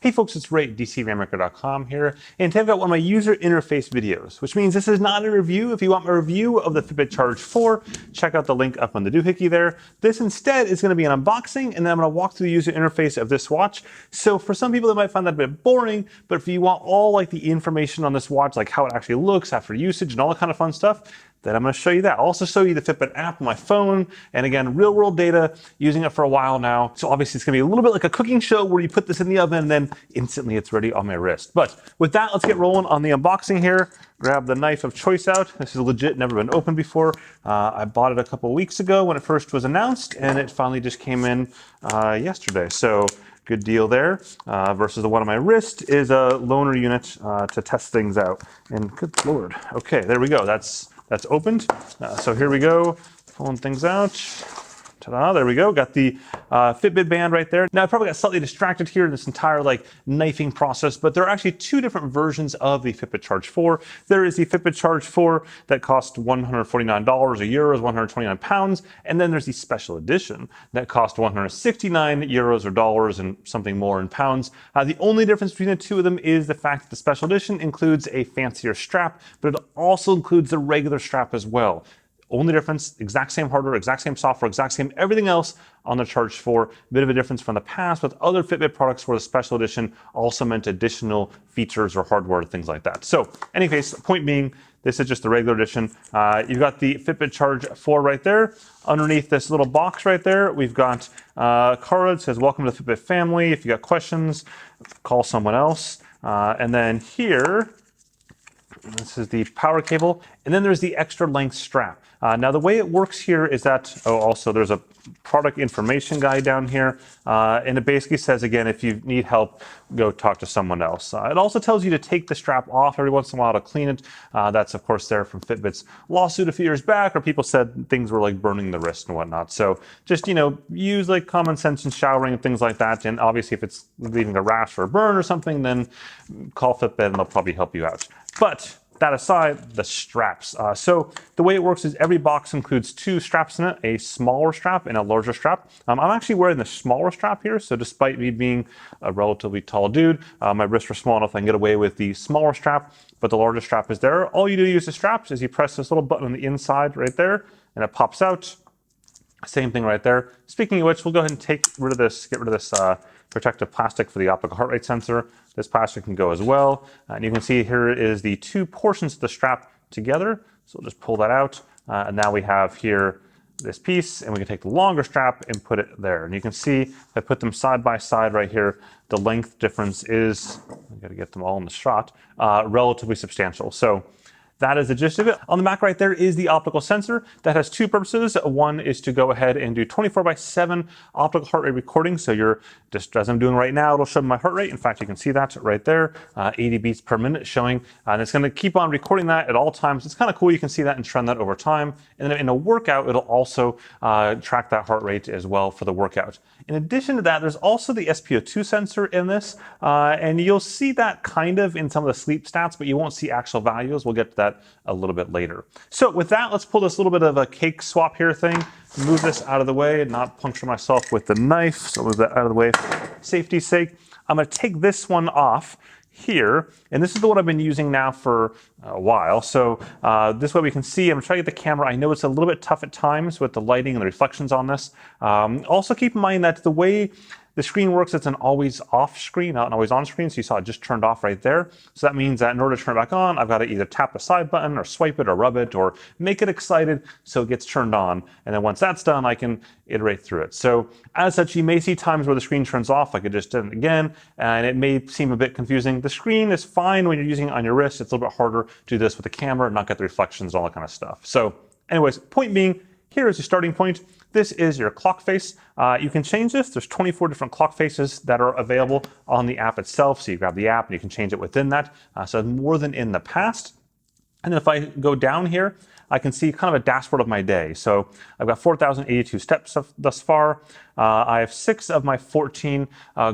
Hey folks, it's Ray at DCRainmaker.com here, and today I've got one of my user interface videos, which means this is not a review. If you want my review of the Fitbit Charge 4, check out the link up on the doohickey there. This instead is going to be an unboxing, and then I'm going to walk through the user interface of this watch. So for some people that might find that a bit boring, but if you want all like the information on this watch, like how it actually looks after usage and all that kind of fun stuff, then I'm going to show you that. I'll also show you the Fitbit app on my phone, and again, real world data, using it for a while now. So obviously it's going to be a little bit like a cooking show where you put this in the oven and then instantly it's ready on my wrist. But with that, let's get rolling on the unboxing here. Grab the knife of choice out. This is legit, never been opened before. I bought it a couple weeks ago when it first was announced, and it finally just came in yesterday. So good deal there. Versus the one on my wrist is a loaner unit to test things out. And good Lord. Okay, there we go. That's opened. So here we go, pulling things out. Ta-da, there we go. Got the Fitbit band right there. Now I probably got slightly distracted here in this entire like knifing process, but there are actually two different versions of the Fitbit Charge 4. There is the Fitbit Charge 4 that costs $149 a euro, is 129 pounds, and then there's the special edition that costs 169 euros or dollars and something more in pounds. The only difference between the two of them is the fact that the special edition includes a fancier strap, but it also includes the regular strap as well. Only difference, exact same hardware, exact same software, exact same everything else on the Charge 4. Bit of a difference from the past with other Fitbit products where the special edition also meant additional features or hardware, things like that. So anyways, point being, this is just the regular edition. You've got the Fitbit Charge 4 right there. Underneath this little box right there, we've got a card that says, welcome to the Fitbit family. If you got questions, call someone else. And then here, this is the power cable, and then there's the extra length strap. Now the way it works here is that, also there's a product information guide down here, and it basically says, again, if you need help, go talk to someone else. It also tells you to take the strap off every once in a while to clean it. That's of course there from Fitbit's lawsuit a few years back, where people said things were like burning the wrist and whatnot. So just, use like common sense in showering and things like that. And obviously if it's leaving a rash or a burn or something, then call Fitbit and they'll probably help you out. But that aside, the straps. So the way it works is every box includes two straps in it, a smaller strap and a larger strap. I'm actually wearing the smaller strap here, so despite me being a relatively tall dude, my wrists are small enough I can get away with the smaller strap, but the larger strap is there. All you do to use the straps is you press this little button on the inside right there, and it pops out. Same thing right there. Speaking of which, we'll go ahead and get rid of this protective plastic for the optical heart rate sensor. This plastic can go as well. And you can see here is the two portions of the strap together. So we'll just pull that out. And now we have here this piece, and we can take the longer strap and put it there. And you can see if I put them side by side right here, the length difference is, I gotta get them all in the shot, relatively substantial. So that is the gist of it. On the back right there is the optical sensor that has two purposes. One is to go ahead and do 24/7 optical heart rate recording. So you're just, as I'm doing right now, it'll show my heart rate. In fact, you can see that right there, 80 beats per minute showing. And it's gonna keep on recording that at all times. It's kind of cool. You can see that and trend that over time. And then in a workout, it'll also track that heart rate as well for the workout. In addition to that, there's also the SpO2 sensor in this. And you'll see that kind of in some of the sleep stats, but you won't see actual values. We'll get to that a little bit later. So with that, let's pull this little bit of a cake swap here thing, move this out of the way and not puncture myself with the knife. So move that out of the way for safety's sake. I'm gonna take this one off here, and this is the one I've been using now for a while. So this way we can see, I'm trying to get the camera. I know it's a little bit tough at times with the lighting and the reflections on this. Also keep in mind that the way the screen works, it's an always off screen, not an always on screen. So you saw it just turned off right there. So that means that in order to turn it back on, I've got to either tap the side button or swipe it or rub it or make it excited so it gets turned on. And then once that's done, I can iterate through it. So as such, you may see times where the screen turns off, like it just did again, and it may seem a bit confusing. The screen is fine when you're using it on your wrist. It's a little bit harder to do this with the camera and not get the reflections and all that kind of stuff. So anyways, point being, here is your starting point. This is your clock face. You can change this. There's 24 different clock faces that are available on the app itself. So you grab the app and you can change it within that. So more than in the past. And then if I go down here, I can see kind of a dashboard of my day. So I've got 4,082 steps thus far. I have 6 of my 14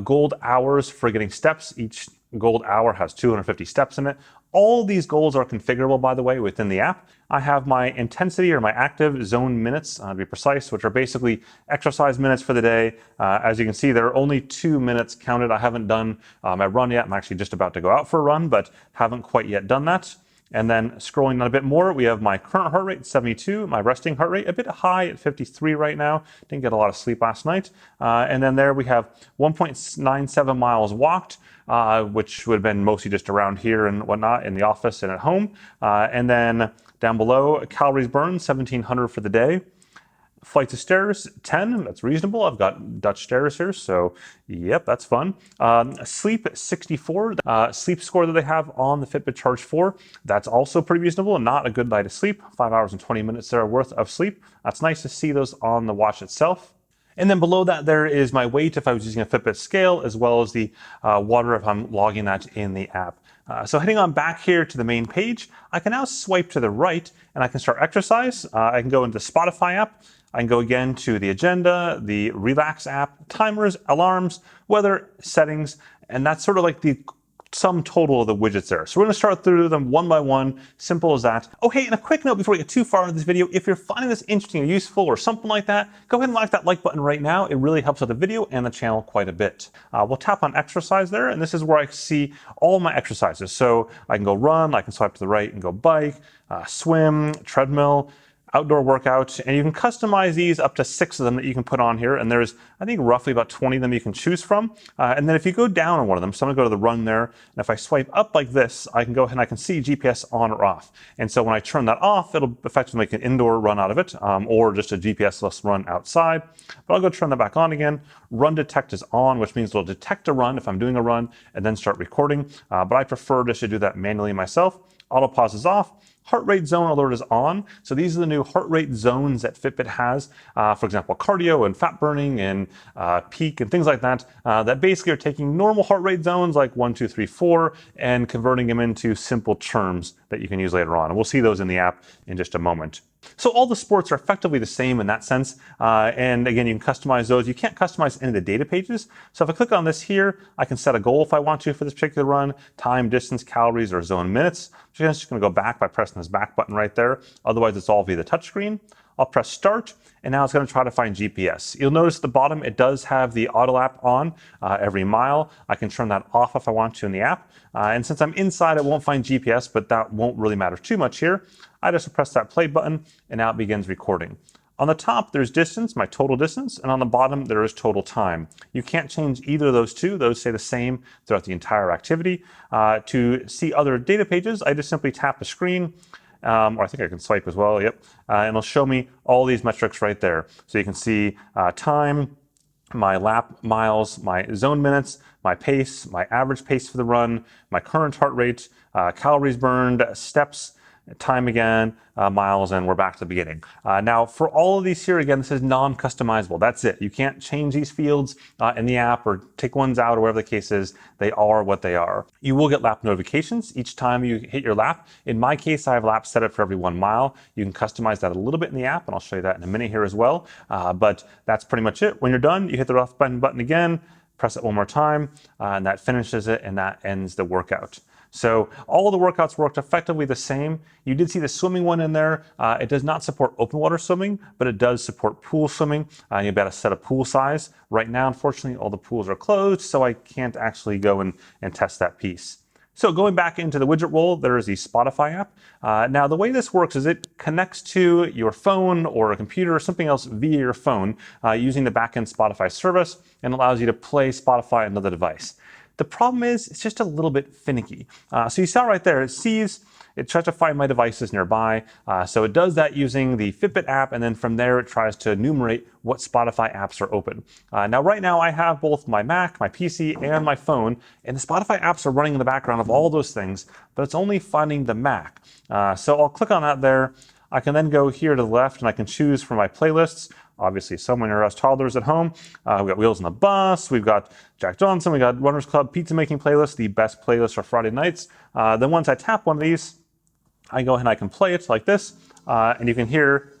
gold hours for getting steps. Each gold hour has 250 steps in it. All these goals are configurable, by the way, within the app. I have my intensity or my active zone minutes, to be precise, which are basically exercise minutes for the day. As you can see, there are only 2 minutes counted. I haven't done my run yet. I'm actually just about to go out for a run, but haven't quite yet done that. And then scrolling down a bit more, we have my current heart rate, 72, my resting heart rate, a bit high at 53 right now. Didn't get a lot of sleep last night. And then there we have 1.97 miles walked, which would have been mostly just around here and whatnot in the office and at home. And then down below, calories burned, 1,700 for the day. Flights of stairs, 10, that's reasonable. I've got Dutch stairs here, so yep, that's fun. Sleep, 64. Sleep score that they have on the Fitbit Charge 4, that's also pretty reasonable and not a good night of sleep. 5 hours and 20 minutes there worth of sleep. That's nice to see those on the watch itself. And then below that, there is my weight if I was using a Fitbit scale, as well as the water if I'm logging that in the app. So heading on back here to the main page, I can now swipe to the right and I can start exercise. I can go into the Spotify app. I can go again to the agenda, the Relax app, timers, alarms, weather, settings, and that's sort of like the sum total of the widgets there. So we're going to start through them one by one, simple as that. Oh, hey, and a quick note before we get too far into this video, if you're finding this interesting or useful or something like that, go ahead and like that like button right now. It really helps out the video and the channel quite a bit. We'll tap on exercise there, and this is where I see all my exercises. So I can go run, I can swipe to the right and go bike, swim, treadmill, outdoor workout, and you can customize these up to 6 of them that you can put on here. And there's, I think, roughly about 20 of them you can choose from. And then if you go down on one of them, so I'm gonna go to the run there, and if I swipe up like this, I can go ahead and I can see GPS on or off. And so when I turn that off, it'll effectively make an indoor run out of it, or just a GPS-less run outside. But I'll go turn that back on again. Run detect is on, which means it'll detect a run if I'm doing a run and then start recording. But I prefer just to do that manually myself. Auto pause is off. Heart rate zone alert is on. So these are the new heart rate zones that Fitbit has. For example, cardio and fat burning and peak and things like that, that basically are taking normal heart rate zones like 1, 2, 3, 4 and converting them into simple terms that you can use later on. And we'll see those in the app in just a moment. So all the sports are effectively the same in that sense. And again, you can customize those. You can't customize any of the data pages. So if I click on this here, I can set a goal if I want to for this particular run, time, distance, calories, or zone minutes. So I'm just going to go back by pressing this back button right there. Otherwise, it's all via the touchscreen. I'll press start, and now it's going to try to find GPS. You'll notice at the bottom, it does have the auto app on every mile. I can turn that off if I want to in the app. And since I'm inside, it won't find GPS, but that won't really matter too much here. I just press that play button, and now it begins recording. On the top, there's distance, my total distance, and on the bottom, there is total time. You can't change either of those two. Those stay the same throughout the entire activity. To see other data pages, I just simply tap the screen, or I think I can swipe as well, yep. And it'll show me all these metrics right there. So you can see time, my lap miles, my zone minutes, my pace, my average pace for the run, my current heart rate, calories burned, steps, time again, miles, and we're back to the beginning. Now, for all of these here, again, this is non-customizable. That's it. You can't change these fields in the app or take ones out or whatever the case is. They are what they are. You will get lap notifications each time you hit your lap. In my case, I have laps set up for every 1 mile. You can customize that a little bit in the app, and I'll show you that in a minute here as well. But that's pretty much it. When you're done, you hit the off button again, press it one more time, and that finishes it, and that ends the workout. So all the workouts worked effectively the same. You did see the swimming one in there. It does not support open water swimming, but it does support pool swimming. You've got to set a pool size. Right now, unfortunately, all the pools are closed, so I can't actually go and test that piece. So going back into the widget roll, there is the Spotify app. Now, the way this works is it connects to your phone or a computer or something else via your phone using the backend Spotify service and allows you to play Spotify on another device. The problem is it's just a little bit finicky. So you saw right there, it tries to find my devices nearby. So it does that using the Fitbit app, and then from there it tries to enumerate what Spotify apps are open. Now right now I have both my Mac, my PC, and my phone, and the Spotify apps are running in the background of all those things, but it's only finding the Mac. So I'll click on that there. I can then go here to the left and I can choose from my playlists. Obviously, someone or us toddlers at home. We've got Wheels on the Bus. We've got Jack Johnson. We got Runners Club Pizza Making Playlist, the best playlist for Friday nights. Then once I tap one of these, I go ahead and I can play it like this. And you can hear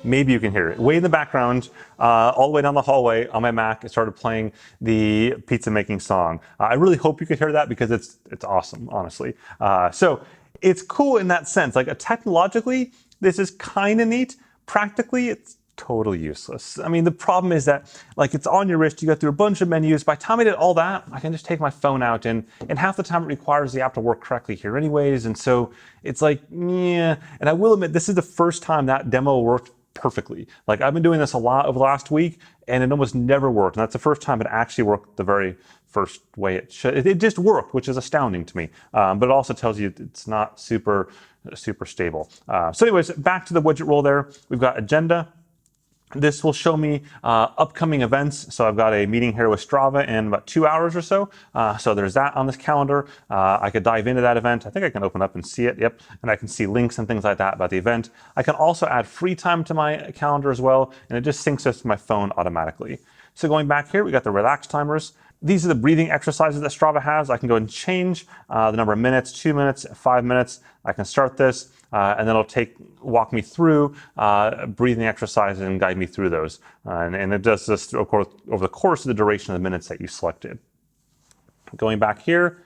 maybe you can hear it. Way in the background, all the way down the hallway on my Mac, it started playing the pizza making song. I really hope you could hear that because it's awesome, honestly. So it's cool in that sense. Like technologically, this is kind of neat. Practically, it's totally useless. I mean, the problem is that like it's on your wrist, you go through a bunch of menus. By the time I did all that, I can just take my phone out and half the time it requires the app to work correctly here anyways. And so it's like, yeah. And I will admit, this is the first time that demo worked perfectly. Like I've been doing this a lot over the last week and it almost never worked. And that's the first time it actually worked the very first way it should. It just worked, which is astounding to me. But it also tells you it's not super stable. So anyways, back to the widget roll there. We've got agenda. This will show me upcoming events. So I've got a meeting here with Strava in about 2 hours or so. So there's that on this calendar. I could dive into that event. I think I can open up and see it. Yep. And I can see links and things like that about the event. I can also add free time to my calendar as well. And it just syncs us to my phone automatically. So going back here, we got the relax timers. These are the breathing exercises that Strava has. I can go and change the number of minutes, 2 minutes, 5 minutes. I can start this and then it'll walk me through breathing exercises and guide me through those. And it does this, of course, over the course of the duration of the minutes that you selected. Going back here,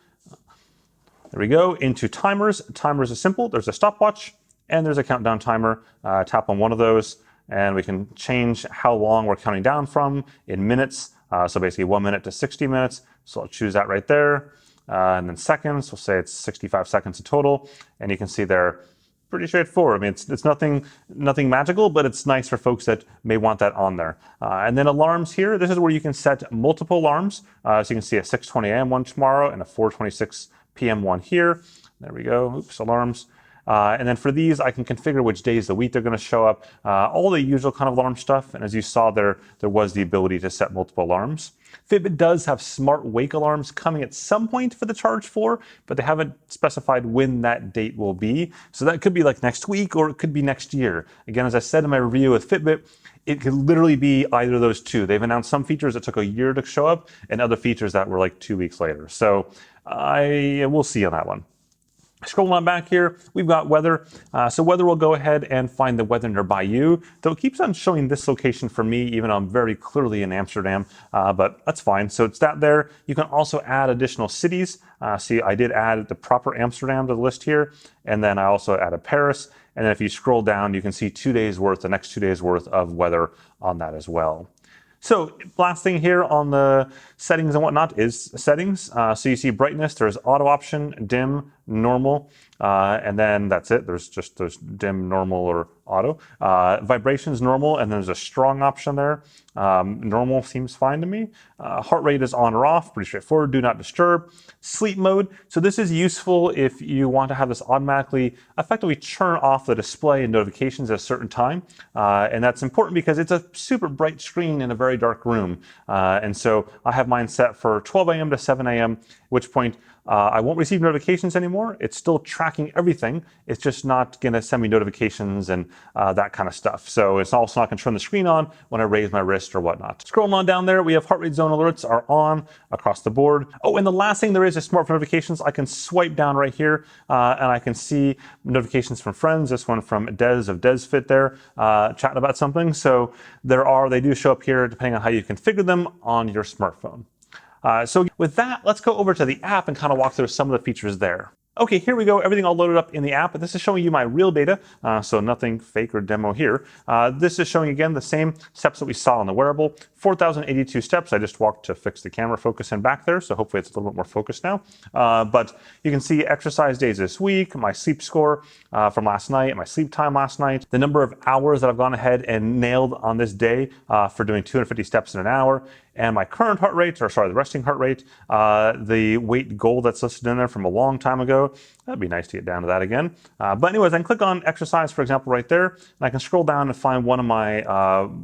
there we go, into timers. Timers is simple. There's a stopwatch and there's a countdown timer. Tap on one of those and we can change how long we're counting down from in minutes. So basically 1 minute to 60 minutes. So I'll choose that right there. And then seconds, we'll say it's 65 seconds in total. And you can see they're pretty straightforward. I mean, it's nothing magical, but it's nice for folks that may want that on there. And then alarms here, this is where you can set multiple alarms. So you can see a 6:20 a.m. one tomorrow and a 4:26 p.m. one here. There we go, oops, alarms. And then for these, I can configure which days of the week they're going to show up, all the usual kind of alarm stuff. And as you saw there was the ability to set multiple alarms. Fitbit does have smart wake alarms coming at some point for the Charge 4, but they haven't specified when that date will be. So that could be like next week or it could be next year. Again, as I said in my review with Fitbit, it could literally be either of those two. They've announced some features that took a year to show up and other features that were like 2 weeks later. So we'll see on that one. Scrolling on back here, we've got weather. So weather will go ahead and find the weather nearby you. Though it keeps on showing this location for me, even though I'm very clearly in Amsterdam, but that's fine. So it's that there. You can also add additional cities. See, I did add the proper Amsterdam to the list here. And then I also added Paris. And then if you scroll down, you can see 2 days worth, the next 2 days worth of weather on that as well. So last thing here on the settings and whatnot is settings. So you see brightness, there's auto option, dim, normal, and then that's it. There's dim, normal, or auto. Vibrations, normal, and there's a strong option there. Normal seems fine to me. Heart rate is on or off, pretty straightforward. Do not disturb. Sleep mode. So this is useful if you want to have this automatically, effectively turn off the display and notifications at a certain time. And that's important because it's a super bright screen in a very dark room. And so I have mine set for 12 a.m. to 7 a.m., at which point I won't receive notifications anymore. It's still tracking everything. It's just not going to send me notifications and that kind of stuff. So it's also not going to turn the screen on when I raise my wrist or whatnot. Scrolling on down there, we have heart rate zone alerts are on across the board. Oh, and the last thing there is smartphone notifications. I can swipe down right here and I can see notifications from friends. This one from Des of DesFit there, chatting about something. So they do show up here depending on how you configure them on your smartphone. So with that, let's go over to the app and kind of walk through some of the features there. Okay, here we go. Everything all loaded up in the app. This is showing you my real data, so nothing fake or demo here. This is showing, again, the same steps that we saw on the wearable. 4,082 steps. I just walked to fix the camera focus in back there, so hopefully it's a little bit more focused now. But you can see exercise days this week, my sleep score from last night, my sleep time last night, the number of hours that I've gone ahead and nailed on this day for doing 250 steps in an hour, and my current heart rate, or sorry, the resting heart rate, the weight goal that's listed in there from a long time ago. That'd be nice to get down to that again. But anyways, I can click on exercise, for example, right there, and I can scroll down and find one of my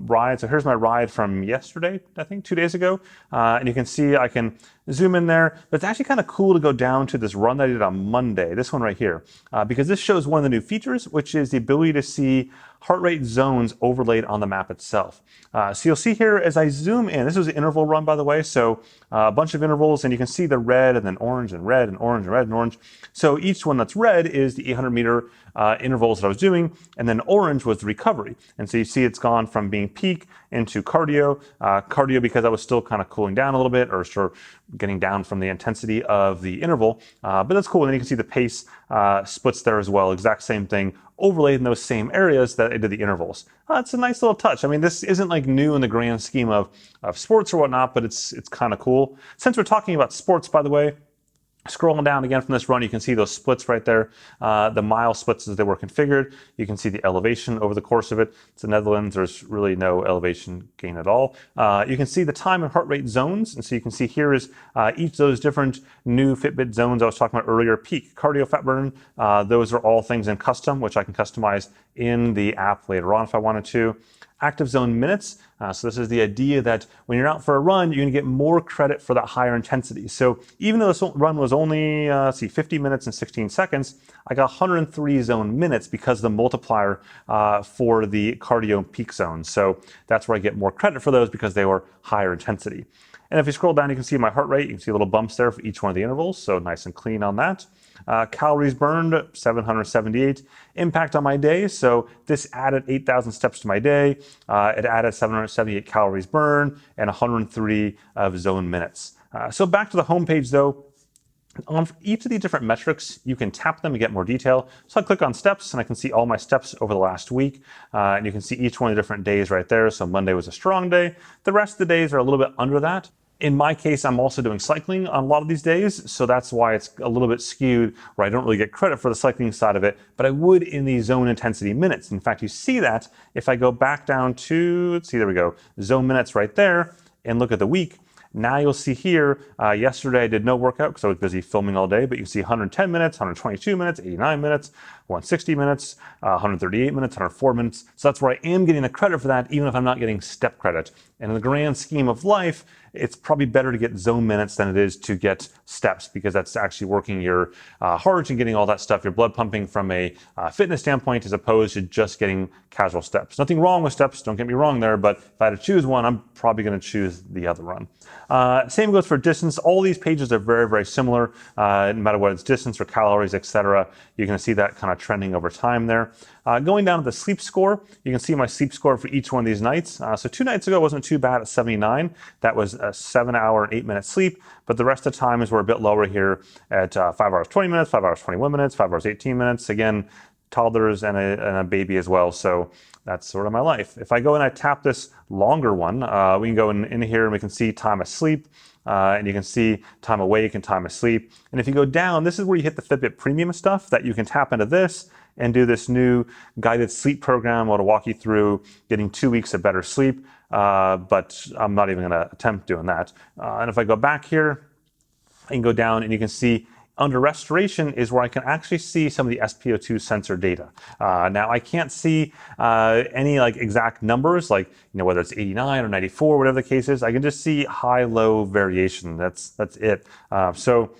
rides. So here's my ride from yesterday, I think 2 days ago. And you can see I can zoom in there, but it's actually kind of cool to go down to this run that I did on Monday, this one right here, because this shows one of the new features, which is the ability to see heart rate zones overlaid on the map itself. So you'll see here as I zoom in, this was an interval run, by the way, so a bunch of intervals, and you can see the red and then orange and red and orange and red and orange. So each one that's red is the 800-meter intervals that I was doing, and then orange was the recovery. And so you see it's gone from being peak into cardio. Cardio because I was still kind of cooling down a little bit, or sort of getting down from the intensity of the interval. But that's cool. And then you can see the pace splits there as well. Exact same thing, overlaid in those same areas that I did the intervals. It's a nice little touch. I mean, this isn't like new in the grand scheme of sports or whatnot, but it's kind of cool. Since we're talking about sports, by the way, scrolling down again from this run, you can see those splits right there, the mile splits as they were configured. You can see the elevation over the course of it. It's the Netherlands, there's really no elevation gain at all. You can see the time and heart rate zones. And so you can see here is each of those different new Fitbit zones I was talking about earlier. Peak, cardio, fat burn, those are all things in custom, which I can customize in the app later on if I wanted to. Active zone minutes. So this is the idea that when you're out for a run, you're going to get more credit for that higher intensity. So even though this run was only, 50 minutes and 16 seconds, I got 103 zone minutes because of the multiplier for the cardio peak zone. So that's where I get more credit for those because they were higher intensity. And if you scroll down, you can see my heart rate. You can see little bumps there for each one of the intervals. So nice and clean on that. Calories burned, 778. Impact on my day. So this added 8,000 steps to my day. It added 778 calories burned and 103 of zone minutes. So back to the homepage though. On each of these different metrics, you can tap them and get more detail. So I click on steps and I can see all my steps over the last week. And you can see each one of the different days right there. So Monday was a strong day. The rest of the days are a little bit under that. In my case, I'm also doing cycling on a lot of these days, so that's why it's a little bit skewed, where I don't really get credit for the cycling side of it, but I would in the zone intensity minutes. In fact, you see that if I go back down to, let's see, there we go, zone minutes right there, and look at the week. Now you'll see here, yesterday I did no workout because I was busy filming all day, but you can see 110 minutes, 122 minutes, 89 minutes, 160 minutes, 138 minutes, 104 minutes. So that's where I am getting the credit for that, even if I'm not getting step credit. And in the grand scheme of life, it's probably better to get zone minutes than it is to get steps, because that's actually working your heart and getting all that stuff, your blood pumping from a fitness standpoint, as opposed to just getting casual steps. Nothing wrong with steps, don't get me wrong there, but if I had to choose one, I'm probably going to choose the other one. Same goes for distance. All these pages are very, very similar, no matter what it's distance or calories, etc. You're going to see that kind of trending over time there. Going down to the sleep score, you can see my sleep score for each one of these nights. So 2 nights ago wasn't too bad at 79. That was a 7-hour and 8-minute sleep, but the rest of the times were a bit lower here at 5 hours 20 minutes, 5 hours 21 minutes, 5 hours 18 minutes. Again, toddlers and a baby as well, so that's sort of my life. If I go and I tap this longer one, we can go in here and we can see time asleep, and you can see time awake and time asleep. And if you go down, this is where you hit the Fitbit Premium stuff that you can tap into this and do this new guided sleep program. I'll walk you through getting 2 weeks of better sleep, but I'm not even going to attempt doing that. And if I go back here, I can go down and you can see under restoration is where I can actually see some of the SpO2 sensor data. Now I can't see any like exact numbers, like whether it's 89 or 94, whatever the case is. I can just see high-low variation. That's it. So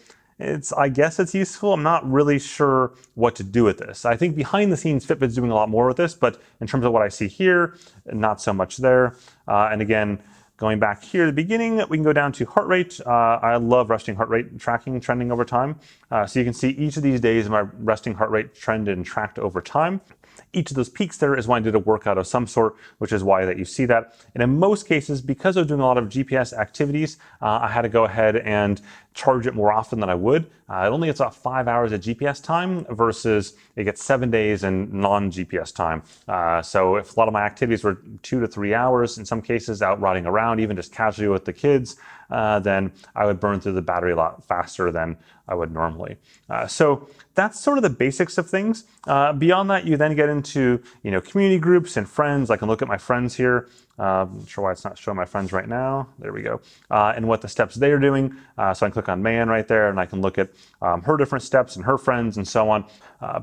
I guess it's useful. I'm not really sure what to do with this. I think behind the scenes, Fitbit's doing a lot more with this, but in terms of what I see here, not so much there. And again, going back here at the beginning, we can go down to heart rate. I love resting heart rate tracking, trending over time. So you can see each of these days my resting heart rate trended and tracked over time. Each of those peaks there is when I did a workout of some sort, which is why that you see that. And in most cases, because I was doing a lot of GPS activities, I had to go ahead and charge it more often than I would. It only gets about 5 hours of GPS time versus it gets 7 days in non-GPS time. So if a lot of my activities were 2 to 3 hours, in some cases out riding around, even just casually with the kids, then I would burn through the battery a lot faster than I would normally. So that's sort of the basics of things. Beyond that, you then get into community groups and friends. I can look at my friends here. I'm not sure why it's not showing my friends right now. There we go. And what the steps they are doing. So I can click on Mayan right there, and I can look at her different steps and her friends and so on.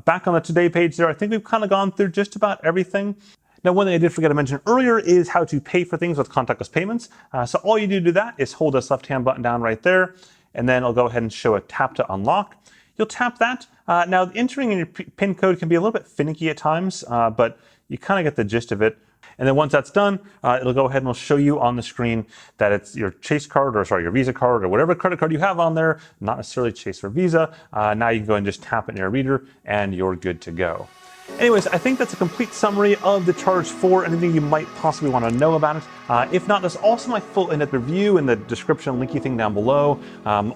Back on the Today page there, I think we've kind of gone through just about everything. Now, one thing I did forget to mention earlier is how to pay for things with contactless payments. So all you do to do that is hold this left-hand button down right there, and then I'll go ahead and show a tap to unlock. You'll tap that. Now, entering in your PIN code can be a little bit finicky at times, but you kind of get the gist of it. And then once that's done, it'll go ahead and it'll show you on the screen that it's your Chase card, or sorry, your Visa card, or whatever credit card you have on there, not necessarily Chase or Visa. Now you can go and just tap it in your reader and you're good to go. Anyways, I think that's a complete summary of the Charge 4, anything you might possibly want to know about it. If not, there's also my full in-depth review in the description linky thing down below,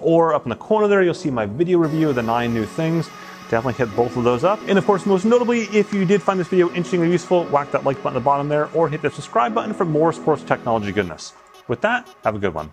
or up in the corner there, you'll see my video review of the 9 new things. Definitely hit both of those up. And of course, most notably, if you did find this video interesting or useful, whack that like button at the bottom there, or hit the subscribe button for more sports technology goodness. With that, have a good one.